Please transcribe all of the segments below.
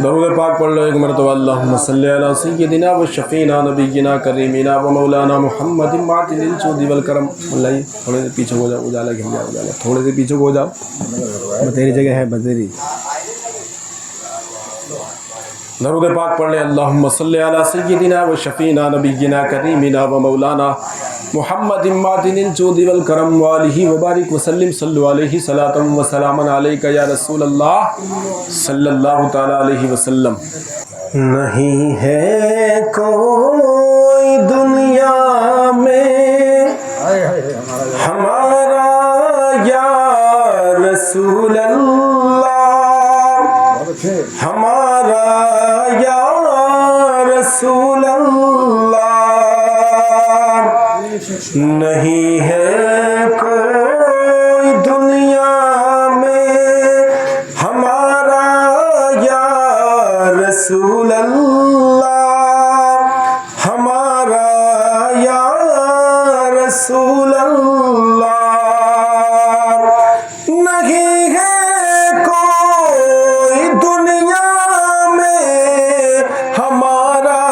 درود پاک پڑھ لو ایک مرتبہ اللہم صلی علی سیدنا و شفینا نبینا کریمینا و مولانا محمد معدن الجود والکرم۔ اللہ تھوڑے سے پیچھے ہو جاؤ، اجالا گھر جاؤ، اجالا تھوڑے سے پیچھے ہو جاؤ، بتیری جگہ ہے بتیری۔ درود پاک پڑھ لے اللہم صلی علی سیدنا و شفینا نبینا کریمینا و مولانا محمد معدن الجود والکرم وآلہ وبارک وسلم صلو علیہ صلاۃ و سلام علیک یا رسول اللہ صلی اللہ تعالی علیہ وسلم۔ نہیں ہے کوئی دنیا میں ہمارا یا رسول اللہ، ہمارا یا رسول اللہ، نہیں ہے کوئی دنیا میں ہمارا یا رسول اللہ، ہمارا یا رسول اللہ، نہیں ہے کوئی دنیا میں ہمارا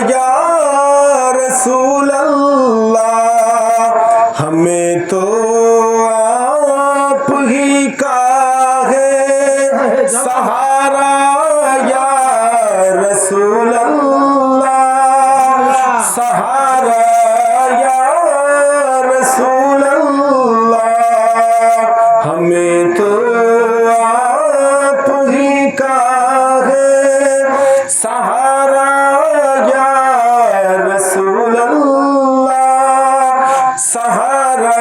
یا رسول اللہ، ہمیں تو آپ ہی کا ہے سہارا یا رسول اللہ، سہارا یا رسول اللہ، ہمیں تو آپ ہی کا ہے سہارا یا رسول اللہ، سہارا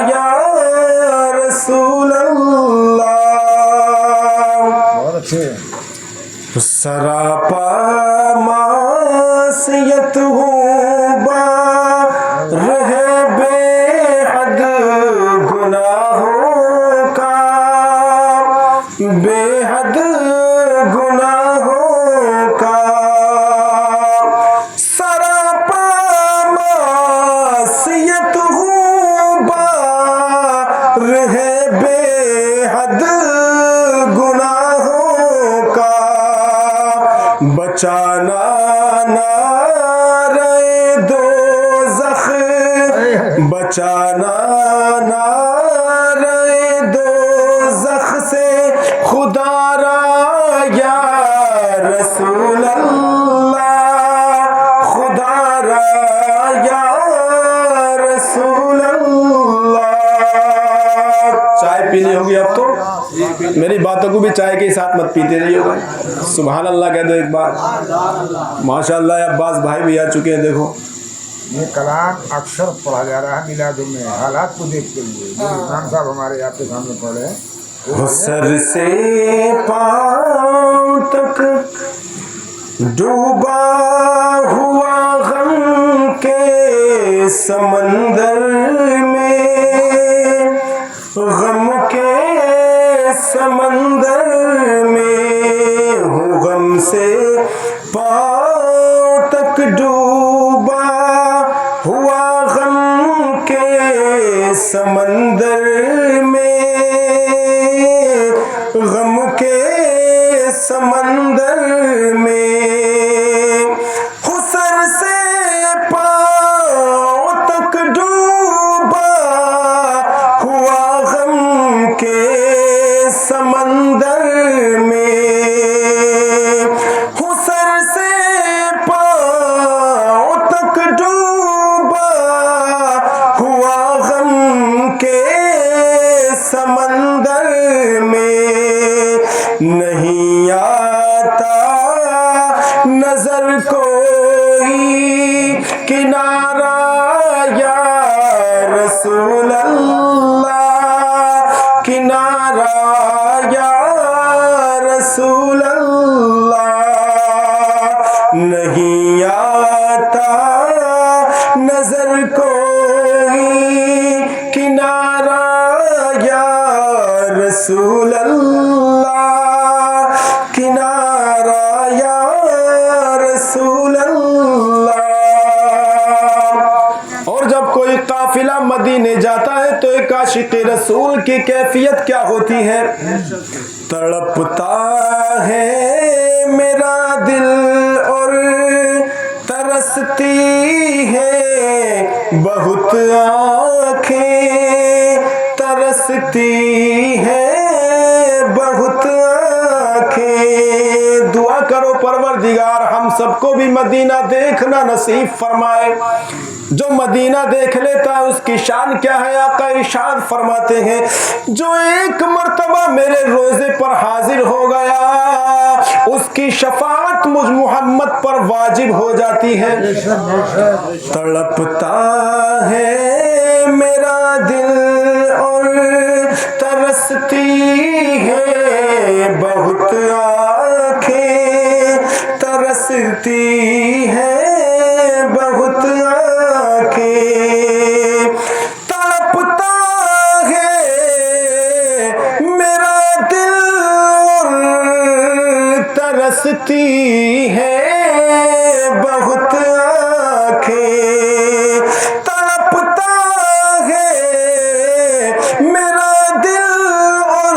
یا رسول اللہ۔ سراپا معصیت ہوں باراہ بے حد گناہوں کا، بے حد گناہوں کا، سراپا معصیت ہوں باراہ بے حد گناہوں کا، بچانا نعرہ دوزخ، بچانا نعرہ دوزخ سے خدا را یا رسول اللہ، خدا را یا رسول اللہ۔ چائے پی لی ہوگی اب تو، میری باتوں کو بھی چائے کے ساتھ مت پیتے رہیے گا۔ سبحان اللہ کہہ دو ایک بار۔ ماشاءاللہ عباس بھائی بھی آ چکے ہیں، دیکھو یہ کلام اکثر پڑھا جا رہا ہے میلاد میں، حالات کو دیکھتے ہوئے جو امام صاحب ہمارے آپ کے سامنے پڑھے ہیں۔ سر سے پاؤں تک ڈوبا ہوا غم کے سمندر میں، غم کے سمندر میں ہوں، غم سے پاؤں تک ڈوبا ہوا غم کے سمندر میں، غم کے سمندر میں، سر سے پاؤں تک ڈوبا ہوا غم کے سمندر میں، سر سے پاؤں تک ڈوبا ہوا غم کے سمندر میں، نہیں آتا نظر کوئی کنارہ یا رسول اللہ، کنارہ یا رسول اللہ، نہیں آتا نظر کوئی کنارہ یا رسول اللہ، کنارہ یا رسول اللہ۔ اور جب کوئی قافلہ مدینے جاتا ہے تو ایک عاشق رسول کی کیفیت کیا ہوتی ہے؟ تڑپتا ہے बहुत आँखें तरसती हैं, बहुत आँखें। दुआ करो परवरदिगार हम सबको भी मदीना देखना नसीब फरमाए। जो मदीना देख लेता है उसकी शान क्या है। आका इरशाद फरमाते हैं, जो एक मर्तबा मेरे रोजे पर हाजिर हो गया उसकी शफाअत मुझ मोहम्मद पर वाजिब हो जाती है। तड़पता है मेरा दिल और तरसती है बहुत आँखें तरसती है बहुत आँखें। तड़पता है मेरा दिल और तरसती है बहुत आँखें। तड़पता है मेरा दिल और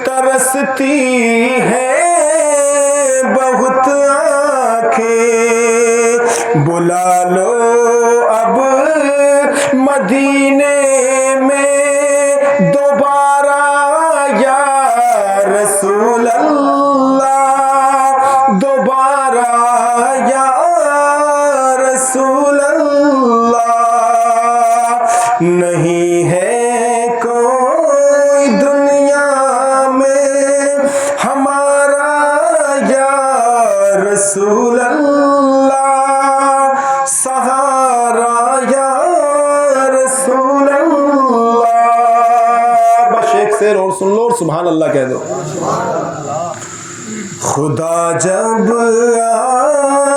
तरसती है बहुत आँखें। बुला लो अब मदीने में दोबारा या रसूल अल्लाह, दोबारा या रसूल अल्लाह। नहीं है कोई दुनिया में हमारा या रसूल अल्लाह, सहारा या रसूल अल्लाह। बस एक शेर और सुन लो और सुभान अल्लाह कह दो। खुदा जब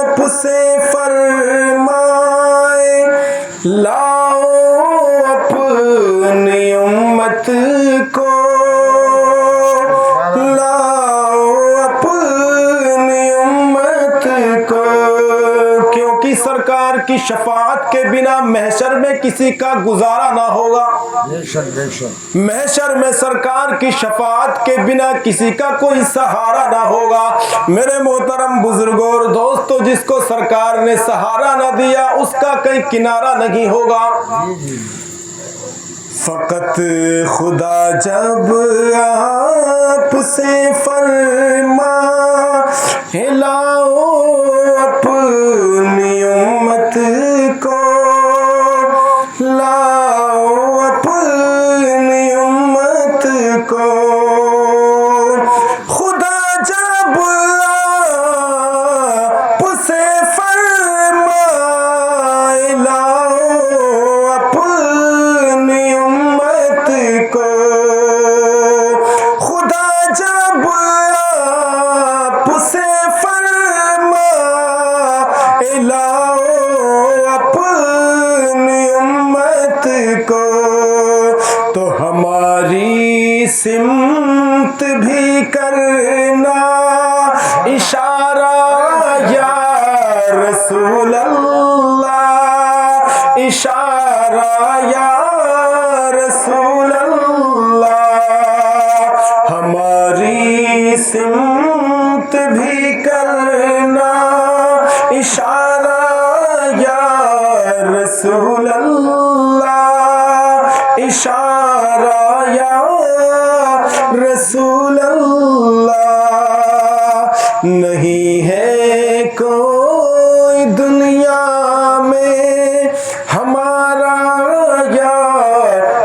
आपसे फरमाए लाओ अपनी उम्मत को, लाओ अपनी उम्मत को, क्योंकि सरकार की शफाअत के बिना महशर में किसी का गुजारा ना होगा। महशर में सरकार की शफाअत के बिना किसी का कोई सहारा ना होगा। मेरे मोहतरम बुजुर्गों और दोस्तों, जिसको सरकार ने सहारा ना दिया उसका कहीं किनारा नहीं होगा। फकत खुदा जब आपसे फरमाए लाओ अपनी उम्मत को, लाओ अपनी उम्मत को। खुदा जब आपसे फरमाए लाओ अपनी उम्मत को, खुदा जब आपसे फरमाए लाओ अपनी उम्मत को, तो हमारी सिमत भी करना इशारा या रसूल अल्लाह, इशारा या रसूल अल्लाह। हमारी सिमत भी करना इशारा या रसूल अल्लाह, इशारा या रसूल अल्लाह। नहीं है कोई दुनिया में हमारा या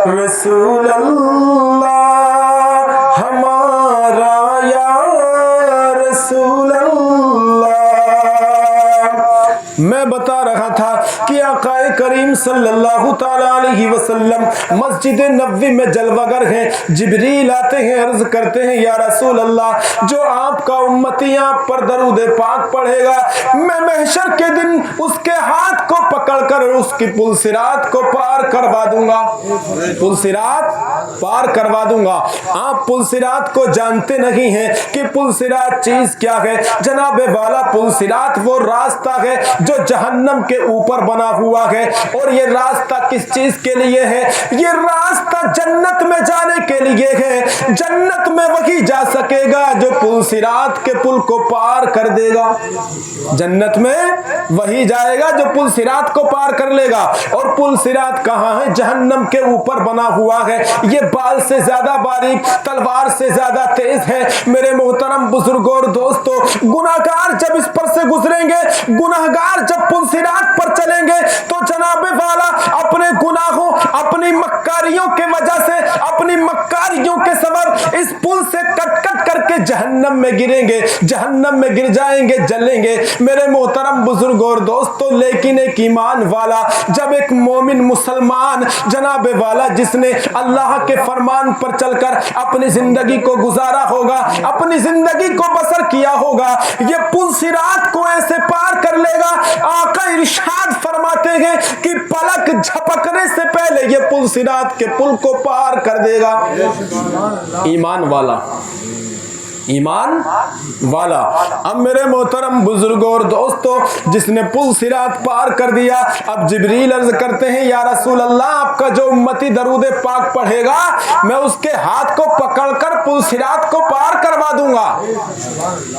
रसूल अल्लाह, हमारा या रसूल अल्लाह। मैं बता रहा था कि आकाए करीम सल्लल्लाहु ताला अलैहि वसल्लम मस्जिद नबवी में जलवागर हैं। जिब्रील आते हैं, अर्ज करते हैं या रसूल अल्लाह, जो आपका उम्मती आप पर दरूद पाक पढ़ेगा मैं महशर के दिन उसके हाथ को पकड़कर उसकी पुलसिरात को पार करवा दूंगा, पुलसिरात पार करवा दूंगा। आप पुलसिरात को जानते नहीं हैं कि पुलसिरात चीज क्या है। जनाबे वाला पुलसिरात वो रास्ता है जो जहन्नम के ऊपर बना हुआ है। और ये रास्ता किस चीज के लिए है? ये रास्ता जन्नत में जाने के लिए है। जन्नत में वही जा सकेगा जो पुलसिरात सिरात के पुल को पार कर देगा। जन्नत में वही जाएगा जो पुल सिरात को पार कर लेगा। और पुल सिरात कहाँ है? जहन्नम के ऊपर बना हुआ है। ये बाल से ज्यादा बारीक, तलवार से ज्यादा तेज है। मेरे मोहतरम बुजुर्गों और दोस्तों, गुनाहगार जब इस पर से गुजरेंगे, गुनाहगार जब पुल सिरात पर चलेंगे, तो जनाबे वाला अपने गुनाहों, अपनी मक्कारियों के वजह से, अपनी मक्कारियों के सबब इस पुल से कट कट करके जहन्नम में गिरेंगे, जहन्नम में गिर जाएंगे, जलेंगे। मेरे मोहतरम बुजुर्गों और दोस्तों, लेकिन एक ईमान वाला, जब एक मोमिन मुसलमान जनाबे वाला जिसने अल्लाह के फरमान पर चलकर अपनी जिंदगी को गुजारा होगा, अपनी जिंदगी को बसर किया होगा, ये पुल सिरात को ऐसे पार कर लेगा। आका इरशाद फरमाते हैं कि पलक झपकने से पहले ये पुल सिरात के पुल को पार कर देगा। ईमान वाला, ईमान वाला। अब मेरे मोहतरम बुजुर्गों और दोस्तों, जिसने पुल सिरात पार कर दिया, अब जिब्रील अर्ज करते हैं, या रसूल अल्लाह, आपका जो उम्मती दरूद पाक पढ़ेगा, मैं उसके हाथ को पकड़कर पुल सिरात को पार करवा दूंगा।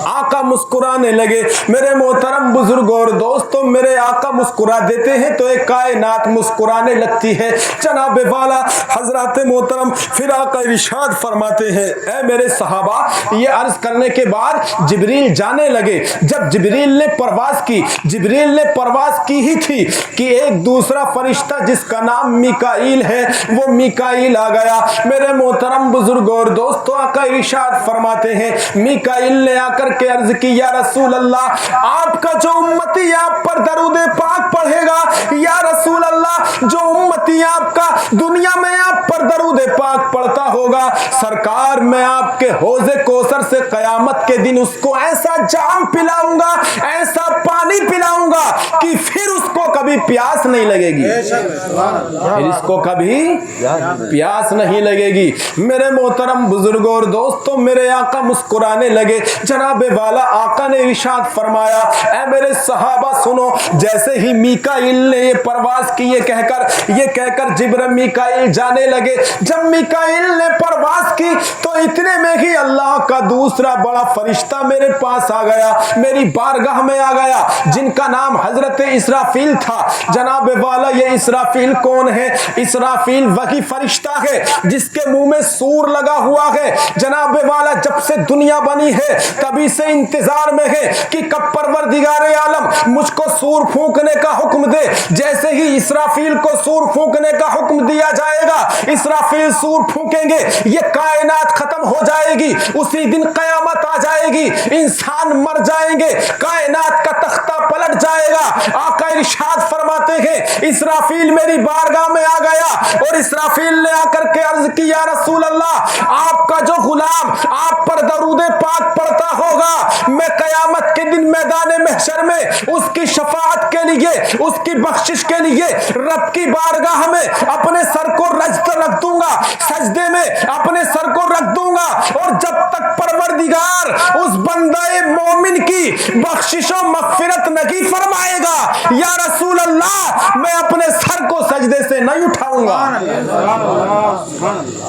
आका मुस्कुराने लगे। मेरे मोहतरम बुजुर्गों और दोस्तों, मेरे आका मुस्कुरा देते हैं तो एक कायनात मुस्कुराने लगती है। जनाबे वाला हजरत मोहतरम फिर आका इरशाद फरमाते हैं, ऐ मेरे सहाबा, ये अर्ज करने के बाद जिब्रील जाने लगे। जब जिब्रील ने परवाज की, जिब्रील ने परवाज की ही थी कि एक दूसरा फरिश्ता जिसका नाम मिकाईल है, वो मिकाईल आ गया। मेरे मोहतरम बुजुर्गों और दोस्तों, आका इरशाद फरमाते हैं, मिकाईल ने आकर के अर्ज की, या रसूल अल्लाह, आपका जो उम्मती आप पर दरूद पाक पढ़ेगा, या रसूल अल्लाह, जो उम्मती आपका दुनिया में आप पर दरूद पाक पढ़ता होगा, सरकार मैं आपके हौज़े कौसर से कयामत के दिन उसको ऐसा जाम पिलाऊंगा, ऐसा पानी पिलाऊंगा कि फिर उसको कभी प्यास नहीं लगेगी, फिर इसको कभी प्यास नहीं लगेगी। मेरे मोहतरम बुजुर्गों और दोस्तों, मेरे आका मुस्कुराने लगे। जनाबे वाला आका ने इरशाद फरमाया, ऐ मेरे सहाबा सुनो, जैसे ही मिकाईल ने ये परवाज की, ये कहकर जिब्रील मिकाईल जाने लगे। जब मिकाईल ने परवाज की तो इतने में ही अल्लाह का दूसरा बड़ा फरिश्ता मेरे पास आ गया, मेरी बारगाह में आ गया, जिनका नाम हजरत इसराफील था। जनाबे वाला, ये इसराफील कौन है? इसराफील वही फरिश्ता है जिसके मुंह में सूर लगा हुआ है। जनाबे वाला, जब से दुनिया बनी है तभी से इंतजार में है कि कब परवरदिगारे आलम मुझको सूर फूंकने का हुक्म दे। जैसे ही इसराफील को सूर फूंकने का हुक्म दिया जाएगा, इसराफील सूर फूंकेंगे, ये कायनात खत्म हो जाएगी, उसी दिन कयामत आ जाएगी, इंसान मर जाएंगे, कायनात का तख्ता पलट जाएगा। आका इरशाद फरमाते हैं, इसराफील मेरी बारगाह में आ गया और इसराफील ने आकर के अर्ज की, या रसूल अल्लाह, आपका जो गुलाम आप पर दरूद पाक पढ़ता होगा, मैं कयामत के दिन मैदान महशर में उसकी शफाअत के लिए, उसकी बख्शिश के लिए रब की बारगाह में अपने सर को रख दूंगा, सजदे में अपने सर को रख दूंगा, और जब तक परवरदिगार उस बंदे मोमिन की बख्शिशों मगफिरत नहीं फरमाएगा, या रसूल अल्लाह, मैं अपने सर को सजदे से नहीं उठाऊंगा।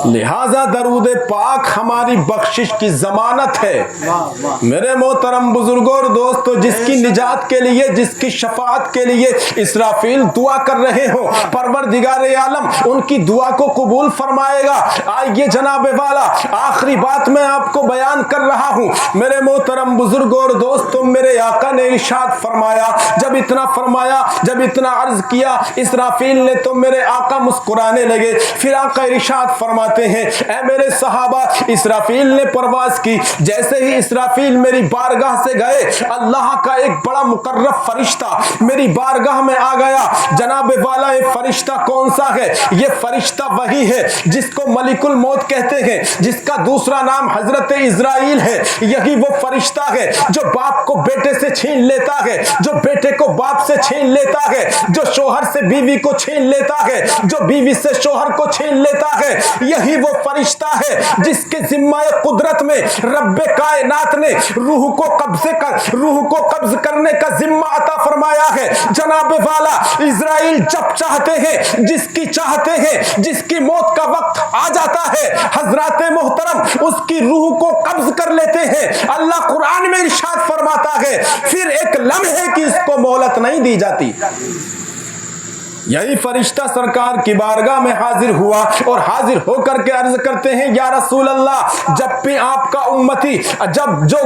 लिहाजा दरूद पाक हमारी बख्शिश की जमानत है। मेरे मोहतरम बुजुर्गों और दोस्तों, जिसकी निजात के लिए, जिसकी शफाअत के लिए इसराफील दुआ कर रहे हो, परवरदिगारे आलम उनकी दुआ को कबूल फरमाएगा। आइए जनाबे वाला, आखिरी बात मैं आपको बयान कर रहा हूं। मेरे मोहतरम बुजुर्गों और दोस्तों, मेरे आका ने इरशाद फरमाया, जब इतना फरमाया, जब इतना अर्ज किया इसराफील ने, तो मेरे आका मुस्कुराने लगे। फिर आका इरशाद फरमाते हैं, ऐ मेरे सहाबा, इसराफील ने परवाज की। जैसे ही इसराफील मेरी बारगाह से गए, अल्लाह का एक बड़ा मुकर्रब फरिश्ता मेरी बारगाह में आ गया। जनाबे वाला, ये फरिश्ता कौन सा है? ये फरिश्ता वही है जिसको मलिकुल मौत कहते हैं, जिसका दूसरा नाम हजरत इजराइल है। यही वो फरिश्ता है जो बाप को बेटे से छीन लेता है, जो बेटे को बाप से छीन लेता है, जो शोहर से बीवी को छीन लेता है, जो बीवी से शोहर को छीन लेता है। यही वो फरिश्ता है जिसके जिम्मा कुदरत में रब्बे कायनात ने रूह को कब्ज करने का जिम्मा अता फरमाया है। जनाबे वाला, इजराइल जब चाहते हैं, जिसकी चाहते हैं, जिसकी मौत का वक्त आ जाता है, हजरात मोहतरम उसकी रूह को कब्ज कर लेते हैं। अल्लाह कुरान इरशाद फरमाता है फिर एक लम्हे की इसको मोहलत नहीं दी जाती। यही फरिश्ता सरकार की बारगाह में हाजिर हुआ और हाजिर होकर के अर्ज करते हैं या रसूल अल्लाह, जब भी आपका उम्मती, जब जो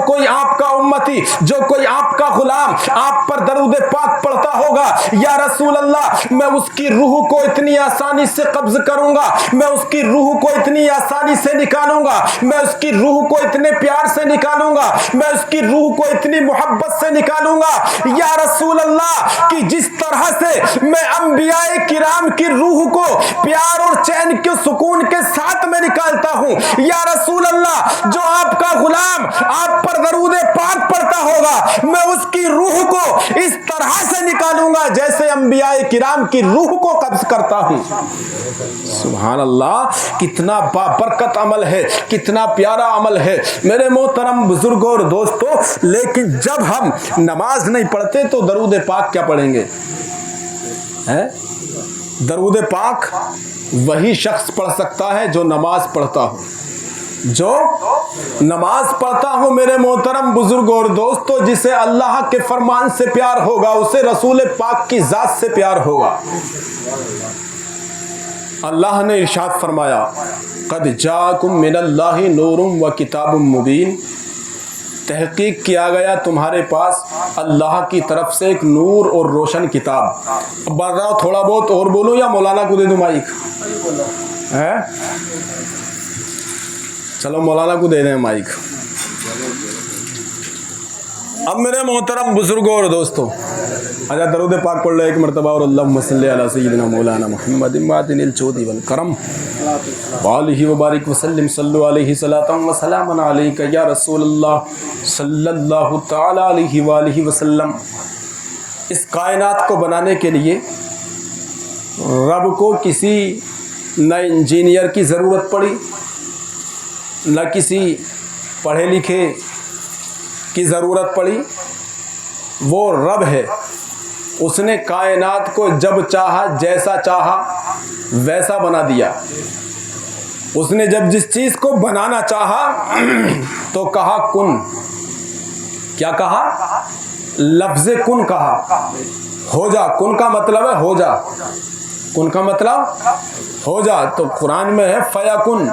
कोई आपका गुलाम आप पर दरूद पाक पढ़ता होगा, या रसूल अल्लाह मैं उसकी रूह को इतनी आसानी से कब्ज करूंगा, मैं उसकी रूह को इतनी आसानी से निकालूंगा, मैं उसकी रूह को इतने प्यार से निकालूंगा, मैं उसकी रूह को इतनी मोहब्बत से निकालूंगा या रसूल अल्लाह कि जिस तरह से मैं अंबिया किराम की रूह को प्यार और चैन के सुकून के साथ में निकालता हूं। या रसूल अल्लाह, जो आपका गुलाम आप पर दरूद पाक पढ़ता होगा, मैं उसकी रूह को इस तरह से निकालूंगा जैसे अंबिया किराम की रूह को कब्ज करता हूं। सुभान अल्लाह, कितना बाबरकत अमल है, कितना प्यारा अमल है मेरे मोहतरम बुजुर्गों और दोस्तों। लेकिन जब हम नमाज नहीं पढ़ते तो दरूद पाक क्या पढ़ेंगे? है दरूद पाक वही शख्स पढ़ सकता है जो नमाज पढ़ता हो, जो नमाज पढ़ता हो मेरे मोहतरम बुजुर्गों और दोस्तों। जिसे अल्लाह के फरमान से प्यार होगा उसे रसूल पाक की जात से प्यार होगा। अल्लाह ने इरशाद फरमाया क़द जाकुम मिनल्लाहि नूरुम व किताबुम मुबीन, तहकीक किया गया तुम्हारे पास अल्लाह की तरफ से एक नूर और रोशन किताब। अब बोल रहा हूँ थोड़ा बहुत और बोलूँ या मौलाना को दे दूँ माइक? है चलो मौलाना को दे दें माइक। अब मेरे मोहतरम बुजुर्गों और दोस्तों, अच्छा दरूद पाक पढ़ लो एक मरतबा और अल्लाहुम्मा सल्ली अला सय्यिदिना मौलाना मुहम्मद मादिनिल जोदी वल करम वालिहि व बारिक वसल्लिम सल्लु अलैहि सलातम व सलामन अलैका या रसूलल्लाह सल्लल्लाहु तआला अलैहि वालिहि वसल्लम। इस कायनात को बनाने के लिए रब को किसी न इंजीनियर की ज़रूरत पड़ी, न किसी पढ़े लिखे की ज़रूरत पड़ी। वो रब है, उसने कायनात को जब चाहा जैसा चाहा वैसा बना दिया। उसने जब जिस चीज़ को बनाना चाहा तो कहा कुन, क्या कहा? लफ्ज़ कुन कहा, हो जा। कुन का मतलब है हो जा, कुन का मतलब हो जा। तो कुरान में है फयाकुन,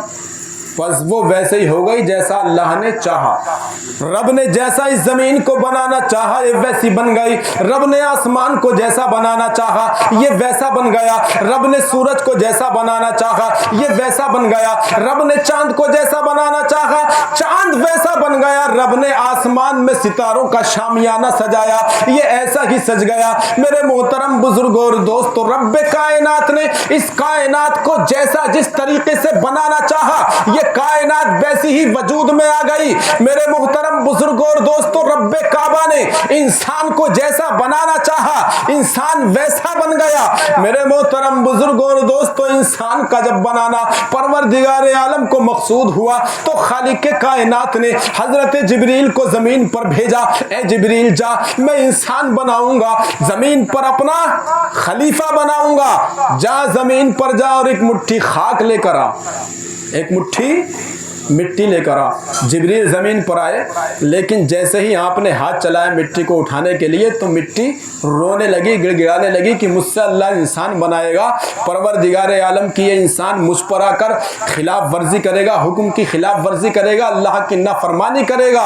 बस वो वैसे ही हो गई जैसा अल्लाह ने चाहा। रब ने जैसा इस जमीन को बनाना चाहा ये वैसी बन गई। रब ने आसमान को जैसा बनाना चाहा ये वैसा बन गया। रब ने सूरज को जैसा बनाना चाहा ये वैसा बन गया। रब ने चांद को जैसा बनाना चाहा चांद वैसा बन गया। रब ने आसमान में सितारों का शामियाना सजाया ये ऐसा ही सज गया। मेरे मोहतरम बुजुर्गों और दोस्तों, रब कायनात ने इस कायनात को जैसा जिस तरीके से बनाना चाहा ये कायनात वैसी ही वजूद में आ गई। मेरे मोहतरम बुजुर्गों और दोस्तों, रब्बे काबा ने इंसान को जैसा बनाना चाहा इंसान वैसा बन गया। मेरे मोहतरम बुजुर्गों और दोस्तों, इंसान का जब बनाना परवरदिगार आलम को मकसूद हुआ तो खालिक कायनात ने हजरत जिब्रील को जमीन पर भेजा। ए जिब्रील जा, मैं इंसान बनाऊंगा, जमीन पर अपना खलीफा बनाऊंगा। जा जमीन पर जा और एक मुट्ठी खाक लेकर आ, एक मुट्ठी मिट्टी लेकर आ। जिब्रील ज़मीन पर आए, लेकिन जैसे ही आपने हाथ चलाया मिट्टी को उठाने के लिए तो मिट्टी रोने लगी, गिड़गिड़ाने लगी कि मुझसे अल्लाह इंसान बनाएगा। परवरदिगार आलम की ये इंसान मुझ पर आकर खिलाफ वर्जी करेगा, हुक्म की खिलाफ वर्जी करेगा, अल्लाह की नाफरमानी करेगा,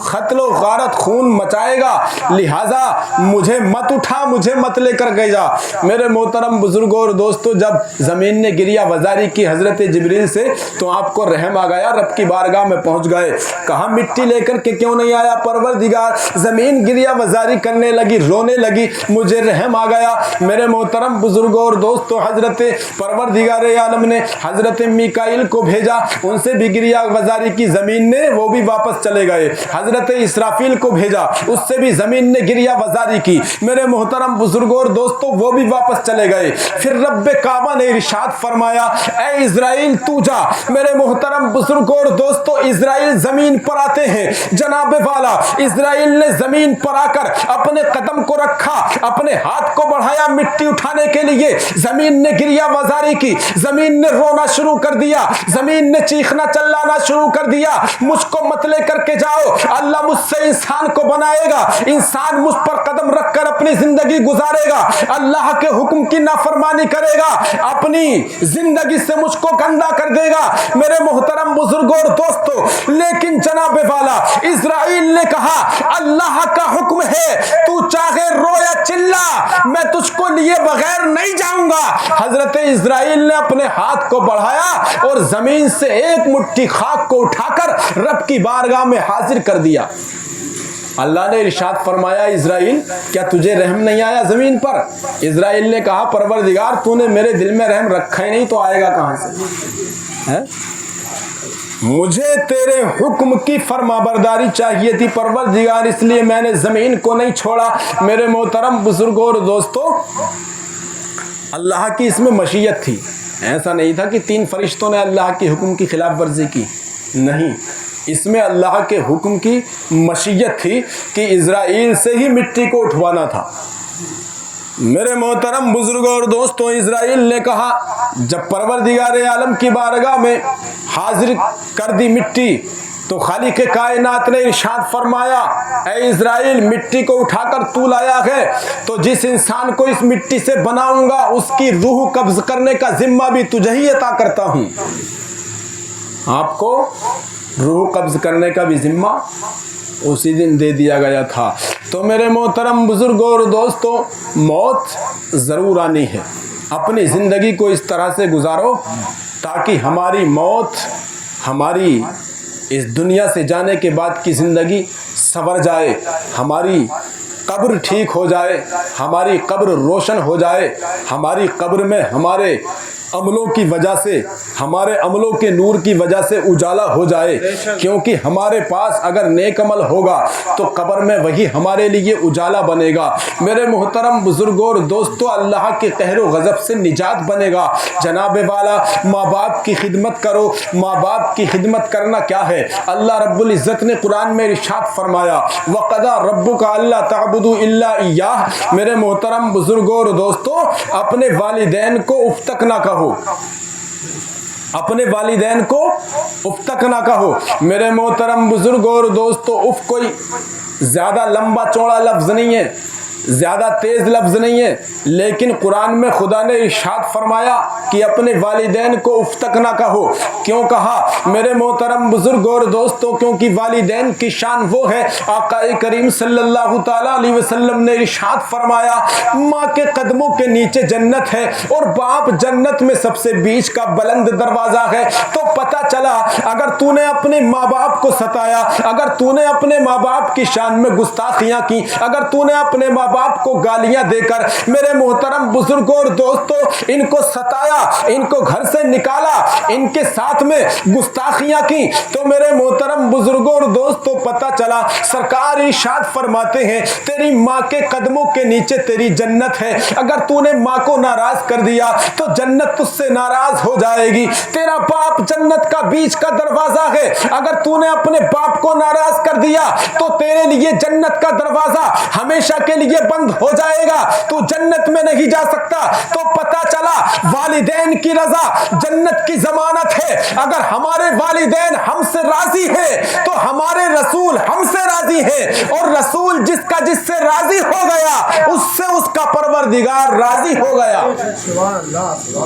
कत्ल गारत खून मचाएगा, लिहाजा मुझे मत उठा, मुझे मत लेकर गए जा। मेरे मोहतरम बुजुर्गों और दोस्तों, जब ज़मीन ने गिरिया वजारी की हज़रत जिब्रील से तो आपको रहम आ गया, रब की बारगाह में पहुंच गए। कहा मिट्टी लेकर के क्यों नहीं आया परवरदिगार? ज़मीन गिरिया वजारी करने लगी, रोने लगी, मुझे रहम आ गया। मेरे मोहतरम बुजुर्गों और दोस्तों, हज़रत परवरदिगार आलम ने हज़रत मीकाईल को भेजा, उनसे भी गिरिया वजारी की, ज़मीन ने वो भी वापस चले गए। हज़रत इसराफील को भेजा, उससे भी ज़मीन ने गिरिया वजारी की। मेरे मोहतरम बुजुर्गों और दोस्तों, वो भी वापस चले गए। फिर रब्बे काबा ने इरशाद फरमाया, ए इज़राइल तू जा। मेरे मोहतरम बुजुर्ग बुजुर्गों और दोस्तों, इजराइल जमीन पर आते हैं। जनाब वाला, इजराइल ने जमीन पर आकर अपने कदम को रखा, अपने हाथ को बढ़ाया मिट्टी उठाने के लिए। जमीन ने गिरिया वजारी की, जमीन ने रोना शुरू कर दिया, जमीन ने चीखना चिल्लाना शुरू कर दिया, मुझको मत लेकर के जाओ, अल्लाह मुझसे इंसान को बनाएगा, इंसान मुझ पर कदम रखकर अपनी जिंदगी गुजारेगा, अल्लाह के हुक्म की नाफरमानी करेगा, अपनी जिंदगी से मुझको गंदा कर देगा। मेरे मोहतरम बुजुर्गों और दोस्तों, लेकिन जनाब वाला, इजराइल ने कहा अल्लाह का हुक्म है, तू चाहे रो या चिल्ला, मैं तुझको लिए बगैर नहीं जाऊंगा। हजरत इजराइल ने अपने हाथ को बढ़ाया और जमीन से एक मुट्ठी खाक को उठाकर रब की बारगाह में हाजिर कर दिया। अल्लाह ने इरशाद फरमाया, इजराइल क्या तुझे रहम नहीं आया जमीन पर? इजराइल ने कहा, परवरदिगार तूने मेरे दिल में रहम रखा ही नहीं तो आएगा कहां से? है? मुझे तेरे हुक्म की फरमाबरदारी चाहिए थी परवरदिगार, इसलिए मैंने जमीन को नहीं छोड़ा। मेरे मोहतरम बुजुर्गों और दोस्तों, अल्लाह की इसमें मशीयत थी। ऐसा नहीं था कि 3 फरिश्तों ने अल्लाह के हुक्म की खिलाफ वर्जी की, नहीं, इसमें अल्लाह के हुक्म की मशीयत थी कि इजराइल से ही मिट्टी को उठवाना था। मेरे मोहतरम बुजुर्गों और दोस्तों, इजराइल ने कहा, जब परवरदिगार आलम की बारगाह में हाजिर कर दी मिट्टी, तो खालिक कायनात ने इरशाद फरमाया, ऐ इजराइल मिट्टी को उठाकर तू लाया है, तो जिस इंसान को इस मिट्टी से बनाऊंगा उसकी रूह कब्ज करने का जिम्मा भी तुझे ही अता करता हूं। आपको रूह कब्ज करने का भी जिम्मा उसी दिन दे दिया गया था। तो मेरे मोहतरम बुजुर्गों और दोस्तों, मौत ज़रूर आनी है। अपनी ज़िंदगी को इस तरह से गुजारो ताकि हमारी मौत, हमारी इस दुनिया से जाने के बाद की ज़िंदगी संवर जाए, हमारी कब्र ठीक हो जाए, हमारी कब्र रोशन हो जाए, हमारी कब्र में हमारे अमलों की वजह से, हमारे अमलों के नूर की वजह से उजाला हो जाए। क्योंकि हमारे पास अगर नेक अमल होगा तो कब्र में वही हमारे लिए उजाला बनेगा। मेरे मोहतरम बुजुर्गों और दोस्तों, अल्लाह के कहर व गज़ब से निजात बनेगा। जनाब वाला, माँ बाप की खिदमत करो। माँ बाप की खिदमत करना क्या है? अल्लाह रब्बुल इज़्ज़त ने कुरान में इरशाद फरमाया, वक़दा रब्बुका अल्ला तअबुदू इल्ला इय्याह। मेरे मोहतरम बुजुर्गों और दोस्तों, अपने वालिदैन को उफ तक ना कहो, अपने वालिदैन को उफ तक ना कहो। मेरे मोहतरम बुजुर्गों और दोस्तों, उफ कोई ज्यादा लंबा चौड़ा लफ्ज नहीं है, ज्यादा तेज लफ्ज नहीं है, लेकिन कुरान में खुदा ने इरशाद फरमाया कि अपने वालिदैन को उफ तक ना कहो। क्यों कहा? मेरे मोहतरम बुजुर्गों और दोस्तों, क्योंकि वालिदैन की शान वो है, आका करीम सल्लल्लाहु ताला अलैहि वसल्लम ने इरशाद फरमाया, माँ के कदमों के नीचे जन्नत है और बाप जन्नत में सबसे बीच का बुलंद दरवाजा है। तो पता चला, अगर तूने अपने माँ बाप को सताया, अगर तूने अपने माँ बाप की शान में गुस्ताखियां की, अगर तूने अपने माँ बाप को गालियां देकर, मेरे मोहतरम बुजुर्गों और दोस्तों, इनको सताया, इनको घर से निकाला, इनके साथ में गुस्ताखियां की, तो मेरे मोहतरम बुजुर्गों और दोस्तों, पता चला सरकार इरशाद फरमाते हैं, तेरी माँ के कदमों के नीचे तेरी जन्नत है। अगर तूने माँ को नाराज कर दिया तो जन्नत तुझसे नाराज हो जाएगी। तेरा बाप जन्नत का बीच का दरवाजा है, अगर तूने अपने बाप को नाराज कर दिया तो तेरे लिए जन्नत का दरवाजा हमेशा के लिए बंद हो जाएगा, तू जन्नत में नहीं जा सकता। तो पता चला, वालिदैन की रजा जन्नत की जमानत है। अगर हमारे वालिदैन हमसे राजी है तो हमारे रसूल हमसे राजी है, और रसूल जिससे राजी हो गया उससे उसका परवरदिगार राजी हो गया।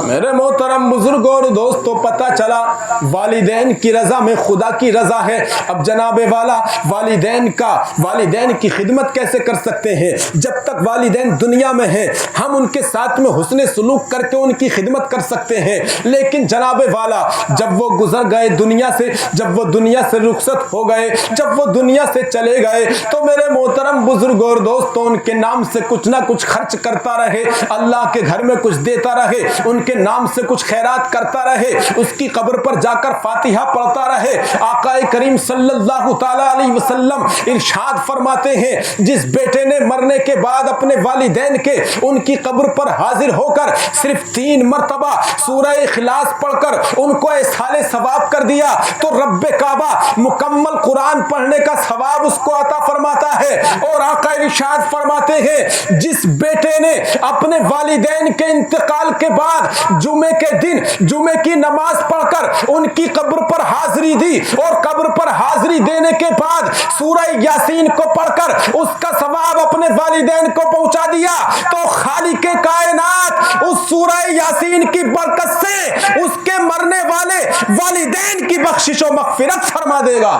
मेरे मोहतरम बुजुर्गों और दोस्तों, पता चला वालिदैन की रजा में खुदा की रजा है। अब जनाबे वाला, वालिदैन की खिदमत कैसे कर सकते हैं? जब तक वालिदैन दुनिया में हैं, हम उनके साथ में हुस्ने सुलूक करके उनकी खिदमत कर सकते हैं। लेकिन जनाबे वाला, जब वो गुजर गए दुनिया से, जब वो दुनिया से रुखसत हो गए, जब वो दुनिया से चले لے گئے تو میرے محترم بزرگ اور دوستوں ان کے نام سے کچھ نہ کچھ خرچ کرتا رہے، اللہ کے گھر میں کچھ دیتا رہے، ان کے نام سے کچھ خیرات کرتا رہے، اس کی قبر پر جا کر فاتحہ پڑھتا رہے۔ آقا کریم صلی اللہ تعالی علیہ وسلم ارشاد فرماتے ہیں جس بیٹے نے مرنے کے بعد اپنے والدین کے ان کی قبر پر حاضر ہو کر صرف 3 مرتبہ سورہ اخلاص پڑھ کر ان کو ایصال ثواب کر دیا تو رب کعبہ مکمل قرآن پڑھنے کا ثواب اس کو عطا فرماتا ہے۔ اور آقا ارشاد فرماتے ہیں جس بیٹے نے اپنے والدین کے انتقال کے بعد جمعے کے دن جمعے کی نماز پڑھ کر ان کی قبر پر حاضری دی اور قبر پر حاضری دینے کے بعد سورہ یاسین کو پڑھ کر اس کا ثواب اپنے والدین کو پہنچا دیا تو خالق کائنات اس سورہ یاسین کی برکت سے اس کے مرنے والے والدین کی بخشش و مغفرت فرما دے گا۔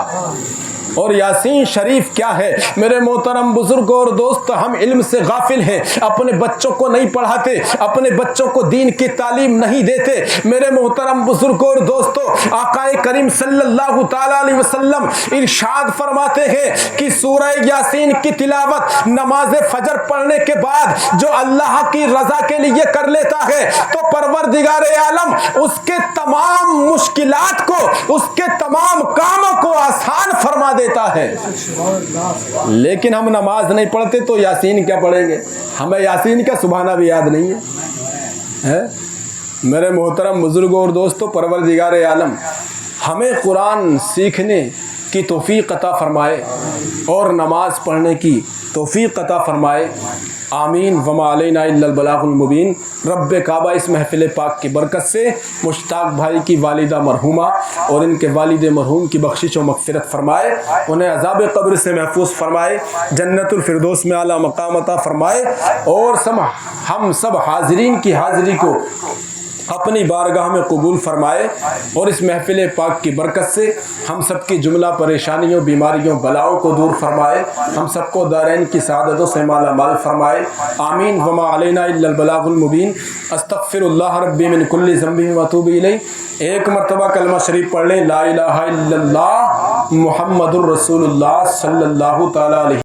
اور یاسین شریف کیا ہے میرے محترم بزرگ اور دوست، ہم علم سے غافل ہیں، اپنے بچوں کو نہیں پڑھاتے، اپنے بچوں کو دین کی تعلیم نہیں دیتے۔ میرے محترم بزرگ اور دوستو، آقا کریم صلی اللہ تعالی علیہ وسلم ارشاد فرماتے ہیں کہ سورہ یاسین کی تلاوت نماز فجر پڑھنے کے بعد جو اللہ کی رضا کے لیے کر لیتا ہے تو پروردگار عالم اس کے تمام مشکلات کو، اس کے تمام کاموں کو آسان فرما دیتا ہے۔ لیکن ہم نماز نہیں پڑھتے تو یاسین کیا پڑھیں گے؟ ہمیں یاسین کا سبحانہ بھی یاد نہیں ہے۔ میرے محترم بزرگوں اور دوستو، پروردگار عالم ہمیں قرآن سیکھنے کی توفیق عطا فرمائے اور نماز پڑھنے کی توفیق عطا فرمائے، آمین۔ وما علینا الا البلاغ المبین۔ رب کعبہ اس محفل پاک کی برکت سے مشتاق بھائی کی والدہ مرحومہ اور ان کے والد مرحوم کی بخشش و مغفرت فرمائے، انہیں عذاب قبر سے محفوظ فرمائے، جنت الفردوس میں اعلیٰ مقام عطا فرمائے، اور ہم سب حاضرین کی حاضری کو اپنی بارگاہ میں قبول فرمائے، اور اس محفل پاک کی برکت سے ہم سب کی جملہ پریشانیوں، بیماریوں، بلاؤں کو دور فرمائے، ہم سب کو دارین کی سعادتوں سے مالا مال فرمائے، آمین۔ وما علینا الا البلاغ المبین۔ استغفر اللہ ربی من کل ذنب واتوب الیہ۔ ایک مرتبہ کلمہ شریف پڑھ لیں، لا الہ الا اللہ محمد الرسول اللہ صلی اللہ تعالی علیہ